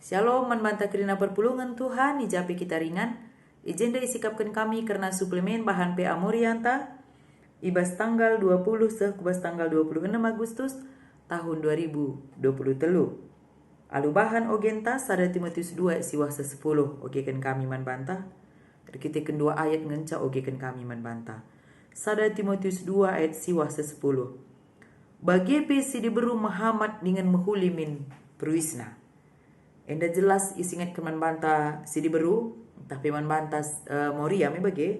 Shalom, manbanta kerina perpulungan Tuhan, ijapi kita ringan. Ijenda isikapkan kami karena suplemen bahan PA Morianta. Ibas tanggal 20 kubas tanggal 26 Agustus tahun 2020 telu. Alu bahan ogenta sada Timotius 2 siwasa 10 ogekan kami manbanta. Kita kedua ayat ngenca ogekan kami manbanta. Sada Timotius 2 ayat siwasa 10. Bagi si diberu Muhammad dengan mehulimin peruisna. Enda jelas isingat ke manbanta si diberu, tapi manbanta Moria me bagi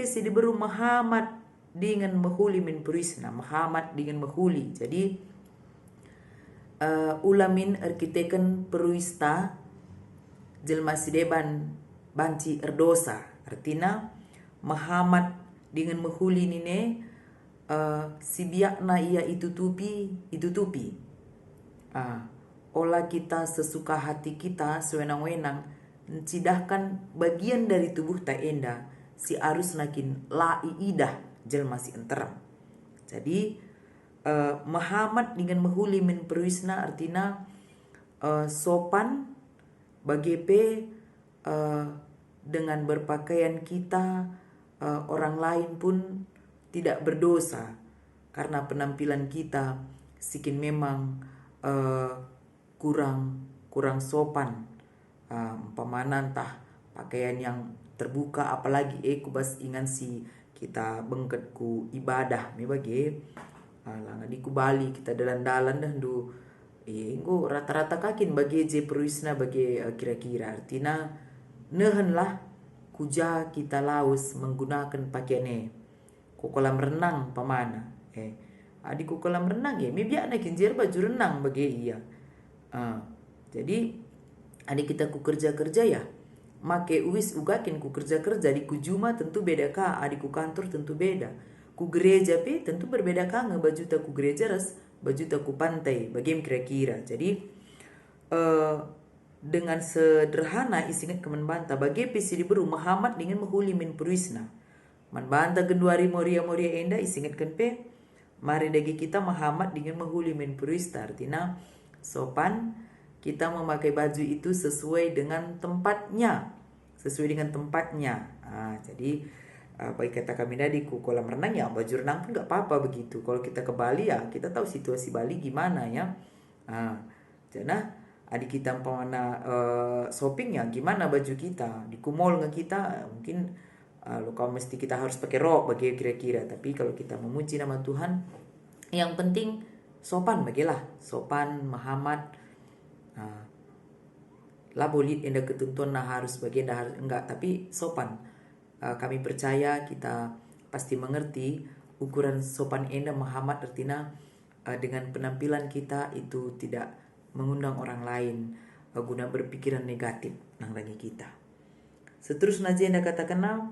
si diberu Muhammad dengan mehulimin peruisna. Muhammad dengan mehuli. Jadi ulamin arkiteken peruista jelma sideban banci erdosa. Artinya Muhammad dengan mehuli nine si biakna ia itu tupi. Olah kita sesuka hati kita sewenang-wenang cidahkan bagian dari tubuh tak enda si arus nakin lai idah jelma si enteram. Jadi Muhammad dengan mehuli min peruisna artinya sopan bagi dengan berpakaian kita orang lain pun tidak berdosa karena penampilan kita sikin memang kurang sopan, umpamana entah pakaian yang terbuka, apalagi kubas ingan si kita bengket ku ibadah me langa di ku Bali kita dalan-dalan dah du engko rata-rata kakin bagi je peruisna bagi kira-kira artinya nehen lah kuja kita laus menggunakan pakaian ku kolam renang pamana adik ku kolam renang me biak na kinjer baju renang bagi iya. Jadi adik kita ku kerja ya make uis ugakin ku kerja di kujuma tentu beda ka, adik ku kantor tentu beda, ku gereja tentu berbeda ka baju ta ku gereja ras baju ta ku pantai bagim kira-kira. Jadi dengan sederhana isingat ke manbanta bagi si diberu Muhammad dengan mehuli min peruisna manbanta genduari moria enda isingat kan mari dagi kita Muhammad dengan mehuli min peruista artinya sopan kita memakai baju itu sesuai dengan tempatnya. Jadi baik kata kami tadi ku kolam renang ya baju renang pun gak apa-apa begitu. Kalau kita ke Bali ya kita tahu situasi Bali gimana ya. Jadi adik kita umpamana shopping ya gimana baju kita di kumol nggak kita mungkin kalau mesti kita harus pakai rok bagi kira-kira. Tapi kalau kita memuji nama Tuhan yang penting sopan bagilah sopan Muhammad lah bolit enda ketentuan harus bagian dah harus enggak tapi sopan. Kami percaya kita pasti mengerti ukuran sopan enda Muhammad artinya dengan penampilan kita itu tidak mengundang orang lain guna berpikiran negatif nang lagi kita. Seterusnya enda katakan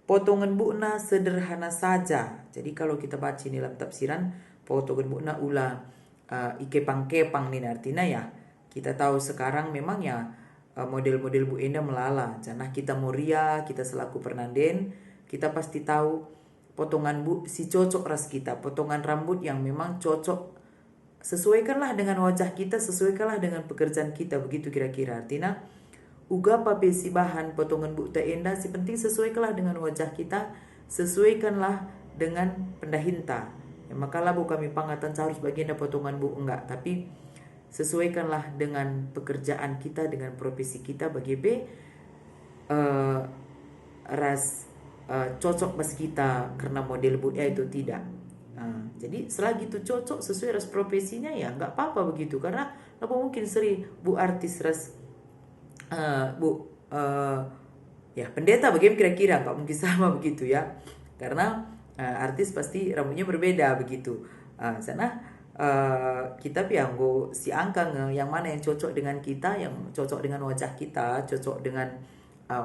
potongan bukna sederhana saja. Jadi kalau kita baca ini dalam tafsiran potongan bukna ula ikepang-kepang nih artinya ya kita tahu sekarang memang ya model-model Bu Enda melala. Janah kita Moria, kita selaku Pernanden, kita pasti tahu potongan bu si cocok ras kita, potongan rambut yang memang cocok. Sesuaikanlah dengan wajah kita, sesuaikanlah dengan pekerjaan kita, begitu kira-kira. Artinya uga pape si bahan potongan Bu Enda si penting sesuaikanlah dengan wajah kita, sesuaikanlah dengan pendahinta. Ya, makalah bu kami pangatan harus bagian potongan bu enggak, tapi sesuaikanlah dengan pekerjaan kita, dengan profesi kita bagi cocok bas kita karena model bunya itu tidak. Jadi selagi itu cocok sesuai ras profesinya ya nggak apa-apa begitu karena apa mungkin seri bu artis ras ya pendeta bagaimana kira-kira nggak mungkin sama begitu ya karena artis pasti rambutnya berbeda begitu. Sana kita pianggo si angka yang mana yang cocok dengan kita, yang cocok dengan wajah kita, cocok dengan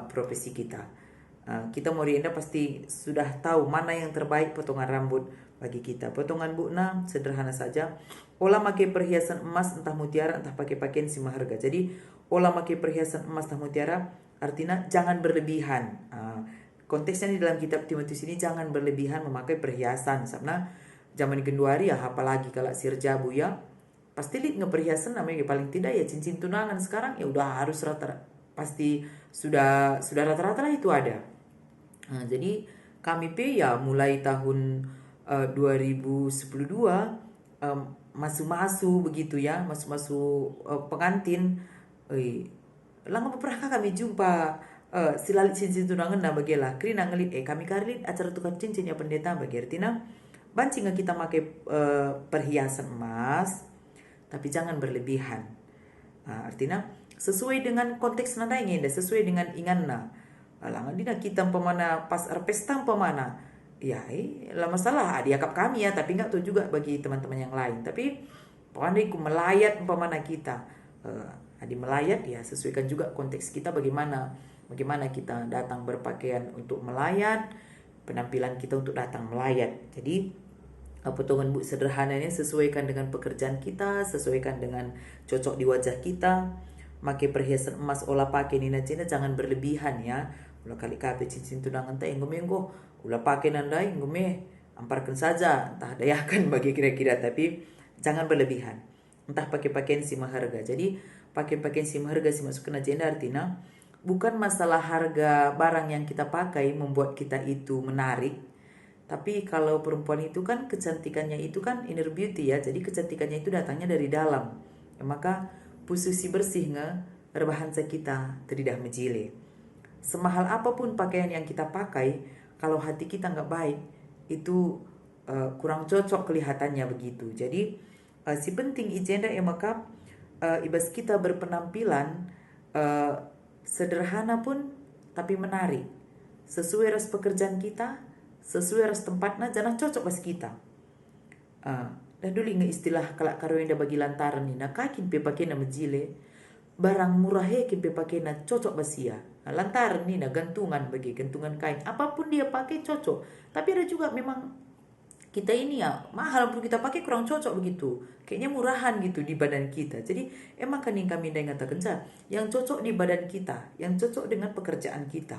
profesi kita. Kita Morienda pasti sudah tahu mana yang terbaik potongan rambut bagi kita. Potongan bukna sederhana saja. Olah pakai perhiasan emas entah mutiara entah pakai pakaian si maharga. Jadi olah pakai perhiasan emas entah mutiara artinya jangan berlebihan. Konteksnya di dalam kitab Timotius ini jangan berlebihan memakai perhiasan. Karena zaman Genduari ya apalagi kalau sirjabu ya pasti lihat ngeperhiasan namanya paling tidak ya cincin tunangan sekarang ya udah harus rata, pasti sudah rata-rata lah itu ada. Nah, jadi kami ya mulai tahun 2012 masuk-masuk begitu ya, masuk-masuk pengantin. Lama pernah kami jumpa silalit cincin tunangan na bagelah krina ngelit kami karit acara tukar cincin ya pendeta bagi artinya banci nggak kita pakai perhiasan emas tapi jangan berlebihan. Artinya sesuai dengan konteks nada ini, sesuai dengan inganna. Langan dina kita pemana pas pesta pemana ya lah masalah diakap kami ya, tapi nggak tahu juga bagi teman-teman yang lain. Tapi pokoknya ku melayat pemana kita di melayat ya sesuaikan juga konteks kita bagaimana kita datang berpakaian untuk melayat, penampilan kita untuk datang melayat. Jadi potongan bu sederhananya sesuaikan dengan pekerjaan kita, sesuaikan dengan cocok di wajah kita. Pakai perhiasan emas olah pakai nina cina jangan berlebihan ya. Ulah kali kape cincin tunangan teh enggo ulah pakai nandai engome amparkan saja, entah dayakan bagi kira-kira, tapi jangan berlebihan. Entah pakai pakaian si maharga. Jadi pakai pakaian si maharga si masuk ke agenda artinya bukan masalah harga barang yang kita pakai membuat kita itu menarik. Tapi kalau perempuan itu kan kecantikannya itu kan inner beauty ya. Jadi kecantikannya itu datangnya dari dalam. Ya, maka posisi bersihnya rebahan kita tidak menjile. Semahal apapun pakaian yang kita pakai, kalau hati kita nggak baik, itu kurang cocok kelihatannya begitu. Jadi si penting agenda ya maka ibas kita berpenampilan sederhana pun tapi menarik. Sesuai ras pekerjaan kita, sesuai ras tempatnya jangan cocok pas kita. Dan dulu ingat istilah kalak karwenda bagi lantaran ni na kakin pe pakai na menjile barang murah ke pe pakai na cocok basia. Lantaran ni na gantungan bagi gantungan kain apapun dia pakai cocok. Tapi ada juga memang kita ini ya mahal pun kita pakai kurang cocok begitu. Kayaknya murahan gitu di badan kita. Jadi emang kan yang kami katakan yang cocok di badan kita, yang cocok dengan pekerjaan kita.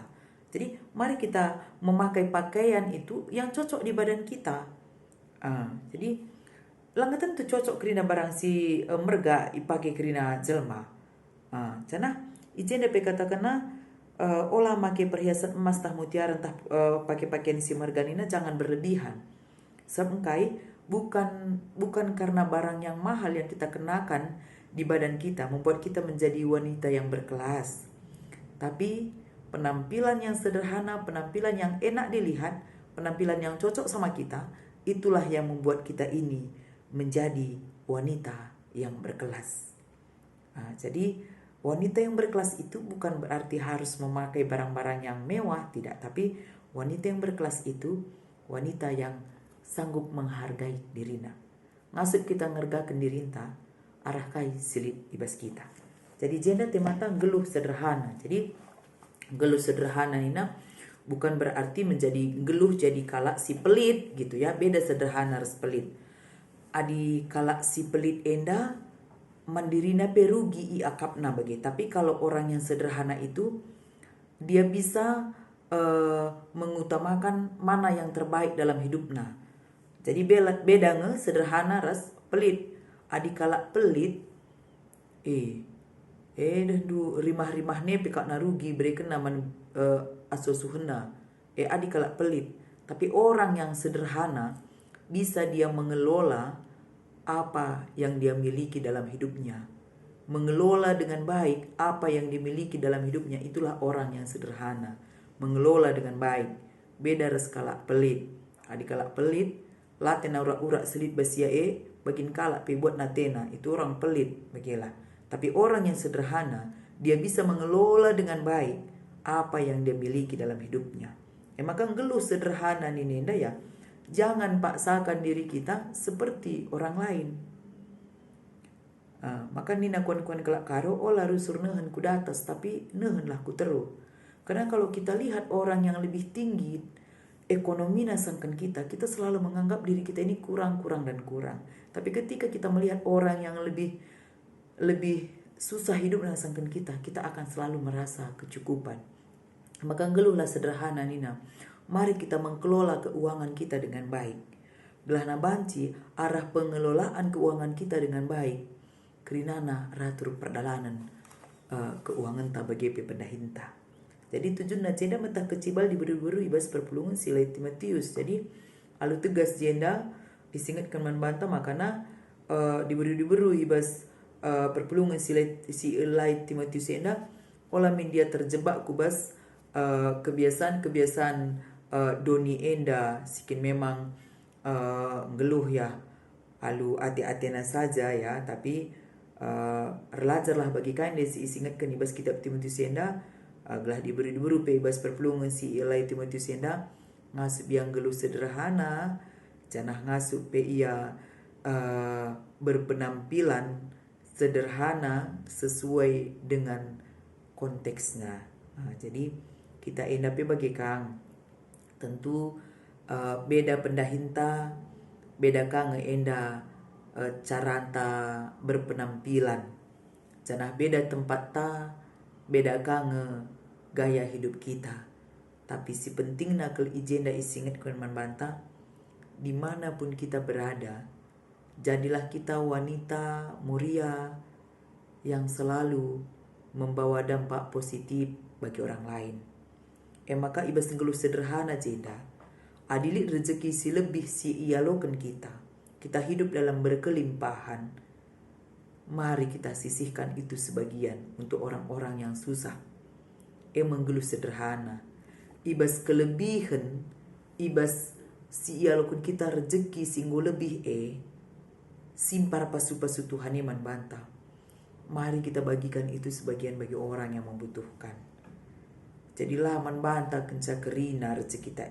Jadi mari kita memakai pakaian itu yang cocok di badan kita. Jadi langkah tentu cocok kerina barang si merga ipakai kerina jelma. Cana ijen dapat katakan olah make perhiasan emas tah mutiara tah pakai pakaian si merga nina jangan berlebihan. Sebengkai bukan karena barang yang mahal yang kita kenakan di badan kita membuat kita menjadi wanita yang berkelas. Tapi penampilan yang sederhana, penampilan yang enak dilihat, penampilan yang cocok sama kita, itulah yang membuat kita ini menjadi wanita yang berkelas. Jadi wanita yang berkelas itu bukan berarti harus memakai barang-barang yang mewah, tidak. Tapi wanita yang berkelas itu wanita yang sanggup menghargai dirina. Ngasip kita ngergakan dirinta, arah kai silit ibas kita. Jadi jenda temata geluh sederhana. Jadi geluh sederhana ini bukan berarti menjadi geluh jadi kalak si pelit gitu ya. Beda sederhana harus pelit. Adi kalak si pelit enda mandirina perugi i akapna bagi. Tapi kalau orang yang sederhana itu dia bisa mengutamakan mana yang terbaik dalam hidupnya. Jadi beda sederhana ras pelit. Adi kalak pelit dan du rimah-rimah ne pekak narugi berikan naman asusuhena. Adi kalak pelit. Tapi orang yang sederhana bisa dia mengelola apa yang dia miliki dalam hidupnya. Mengelola dengan baik apa yang dimiliki dalam hidupnya, itulah orang yang sederhana. Mengelola dengan baik. Beda ras kalak pelit. Adi kalak pelit laten urak-urak selit basia bagin kalak pe buat natena, itu orang pelit bagilah. Tapi orang yang sederhana dia bisa mengelola dengan baik apa yang dia miliki dalam hidupnya. Maka geluh sederhana ni nenda ya, jangan paksakan diri kita seperti orang lain. Maka nina kuan-kuan kelak karo laru sur nehen ku datas tapi nehen lah ku teru. Karena kalau kita lihat orang yang lebih tinggi ekonomi nasangkan kita selalu menganggap diri kita ini kurang dan kurang. Tapi ketika kita melihat orang yang lebih susah hidup nasangkan kita akan selalu merasa kecukupan. Maka geluhlah sederhana nina. Mari kita mengelola keuangan kita dengan baik. gelah na banci arah pengelolaan keuangan kita dengan baik. Kerinana ratur perdalanan keuangan ta bagi pendahinta. Jadi tujuan na jenda mentah kecibal diberi-beri ibas perpulungan silai Timotius. Jadi alu tegas jenda disingatkan membantah makana diberi-beri ibas perpulungan silai Timotius jenda olah media terjebak kubas kebiasaan-kebiasaan doni enda sikin memang ngeluh ya alu ati-atina saja ya, tapi relajarlah bagi kain desi isingatkan ibas kitab Timotius enda gelah diberi pe ibas perpulungan si ilai Timotius enda ngasup yang geluh sederhana janah ngasup pe ia berpenampilan sederhana sesuai dengan konteksnya. Jadi kita enda pe bagi kang tentu beda pendahinta beda kang enda caranta berpenampilan janah beda tempat ta beda kang gaya hidup kita, tapi si pentingna kel ijenda isingat kun membantah dimanapun kita berada jadilah kita wanita muria yang selalu membawa dampak positif bagi orang lain. Maka ibas ngeluh sederhana jeda adilik rezeki si lebih si ialokan kita hidup dalam berkelimpahan. Mari kita sisihkan itu sebagian untuk orang-orang yang susah. Menggeluh sederhana ibas kelebihan ibas si ialokan kita rezeki singgo lebih simpar pasu-pasu Tuhan iman bantah. Mari kita bagikan itu sebagian bagi orang yang membutuhkan. Jadilah man bantah kenca kerina rezeki kita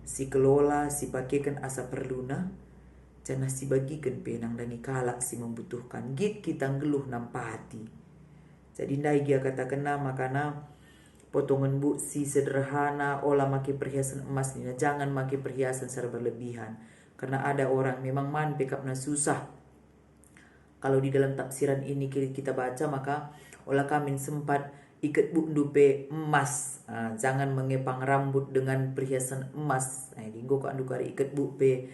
si kelola si pakaikan asa perluna janah si bagikan penang dangi kalak si membutuhkan git kita ngeluh nampati. Jadi ndai dia kata kena makana potongan bu si sederhana olah make perhiasan emas ni jangan make perhiasan secara berlebihan karena ada orang memang man pekap na susah. Kalau di dalam tafsiran ini kita baca maka olah kami sempat ikat bu dupe emas, jangan mengepang rambut dengan perhiasan emas. Dinggo ko andu kari ikat bu pe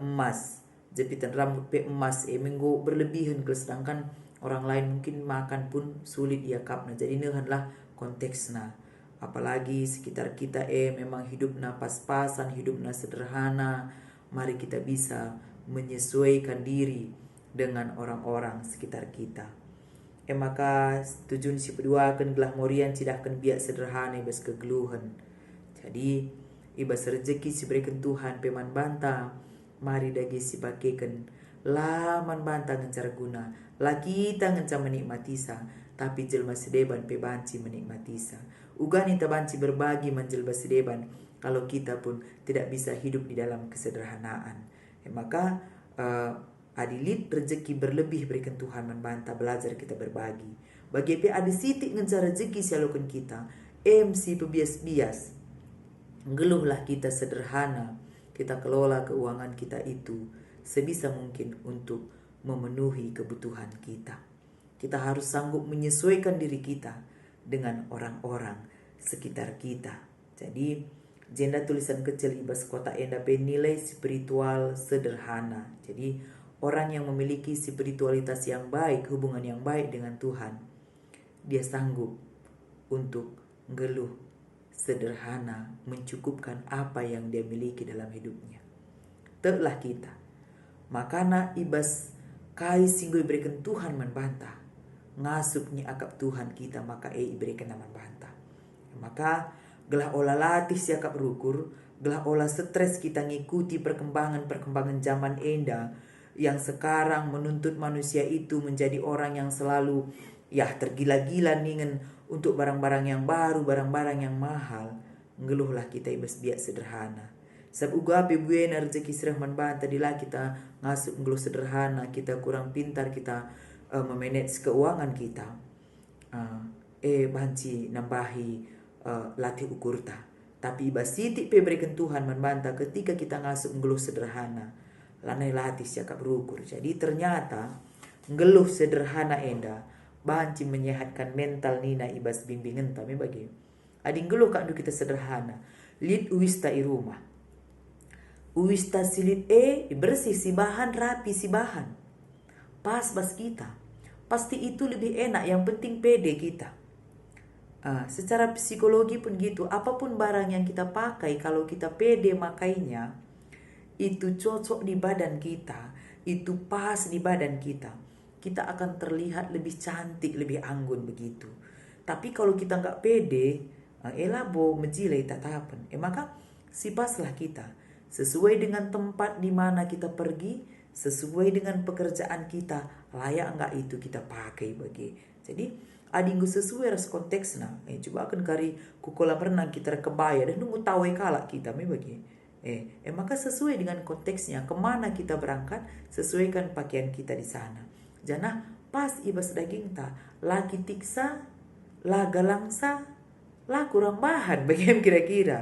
emas, jepitan rambut pe emas menggo berlebihan sedangkan orang lain mungkin makan pun sulit ia kapna. Jadi neuhanlah konteksna. Apalagi sekitar kita memang hidupna pas-pasan, hidupna sederhana. Mari kita bisa menyesuaikan diri dengan orang-orang sekitar kita. Maka tujuan si kedua akan gelah morian tidak akan biak sederhana ibas kegeluhan. Jadi ibas rezeki si berikan Tuhan peman banta. Mari dagi si bagikan laman banta ngencar guna. Laki kita ngencar menikmati sa. Tapi jelma sedeban pe banci menikmati sa. Ugani ta banci berbagi menjelma sedeban. Kalau kita pun tidak bisa hidup di dalam kesederhanaan. Maka adilit rezeki berlebih berikan Tuhan membantah belajar kita berbagi. Bagi pe ada sitik ngejar rezeki sialukan kita. MC pebias-bias. Ngeluhlah kita sederhana. Kita kelola keuangan kita itu sebisa mungkin untuk memenuhi kebutuhan kita. Kita harus sanggup menyesuaikan diri kita dengan orang-orang sekitar kita. Jadi jenda tulisan kecil ibas kota enda nilai spiritual sederhana. Jadi orang yang memiliki spiritualitas yang baik, hubungan yang baik dengan Tuhan, dia sanggup untuk ngeluh sederhana, mencukupkan apa yang dia miliki dalam hidupnya. Telah kita makana ibas kai singgo berikan Tuhan membantah ngasupnya akap Tuhan kita maka berikan nama bantah. Maka gelah olah latih siakap rukur, gelah olah stres kita ngikuti perkembangan zaman enda yang sekarang menuntut manusia itu menjadi orang yang selalu tergila-gila ningen untuk barang-barang yang baru, barang-barang yang mahal. Ngeluhlah kita ibas biak sederhana. Sebab ugape buena rezeki serahman banta dilah kita ngasup ngeluh sederhana, kita kurang pintar kita memanage keuangan kita. Banci nambahi latih ukur ta. Tapi ibas sitik pe berikan Tuhan membanta ketika kita ngasup ngeluh sederhana. Lanai latih siakap rukur. Jadi ternyata ngeluh sederhana enda banci menyehatkan mental nina ibas bimbingan tami bagi. Ading ngeluh kandu kita sederhana. Lid uwista i rumah. Uwis ta silit bersih si bahan, rapi si bahan. Pas bas kita. Pasti itu lebih enak, yang penting pede kita. Secara psikologi pun gitu, apapun barang yang kita pakai, kalau kita pede makainya, itu cocok di badan kita, itu pas di badan kita, kita akan terlihat lebih cantik, lebih anggun begitu. Tapi kalau kita nggak pede, elabo menjilai tatapan, maka sipaslah kita sesuai dengan tempat di mana kita pergi, sesuai dengan pekerjaan kita, layak nggak itu kita pakai bagi. Jadi adinggu sesuai ras konteksnya. Coba akan kari kukola renang kita kebaya dan nunggu tahu kalak kita bagi. Maka sesuai dengan konteksnya, kemana kita berangkat, sesuaikan pakaian kita di sana. Jangan pas ibas daging ta, laki tiksa, la galangsa, la kurang bahan, bagaimana kira-kira.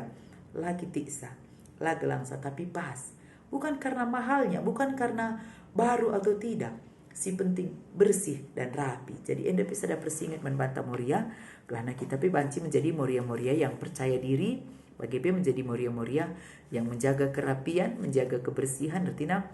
Laki tiksa, la galangsa, tapi pas. Bukan karena mahalnya, bukan karena baru atau tidak. Si penting bersih dan rapi. Jadi enda bisa dapat persingat membantah moria, karena kita banci menjadi moria-moria yang percaya diri, bagaimana menjadi moria-moria yang menjaga kerapian, menjaga kebersihan. Artinya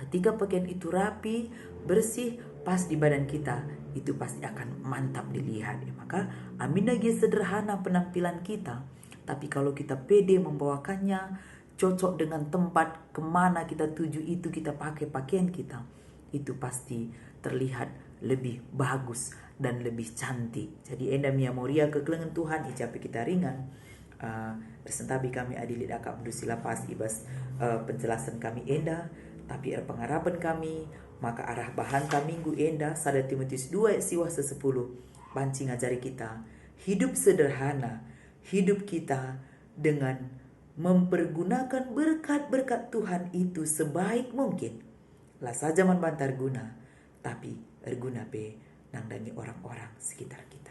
ketika pakaian itu rapi, bersih, pas di badan kita, itu pasti akan mantap dilihat. Maka amin lagi sederhana penampilan kita, tapi kalau kita pede membawakannya, cocok dengan tempat kemana kita tuju, itu kita pakai pakaian kita, itu pasti terlihat lebih bagus dan lebih cantik. Jadi enda mia moria kekelengan Tuhan, icapi kita ringan. Bersentabi kami adilit akak mendusila pas ibas penjelasan kami enda, tapi pengharapan kami, maka arah bahan kami minggu enda, 1 Timotius 2 siwah 10, banci ngajari kita hidup sederhana, hidup kita dengan mempergunakan berkat-berkat Tuhan itu sebaik mungkin. Lah saja man bantar guna, tapi berguna be nang dani orang-orang sekitar kita.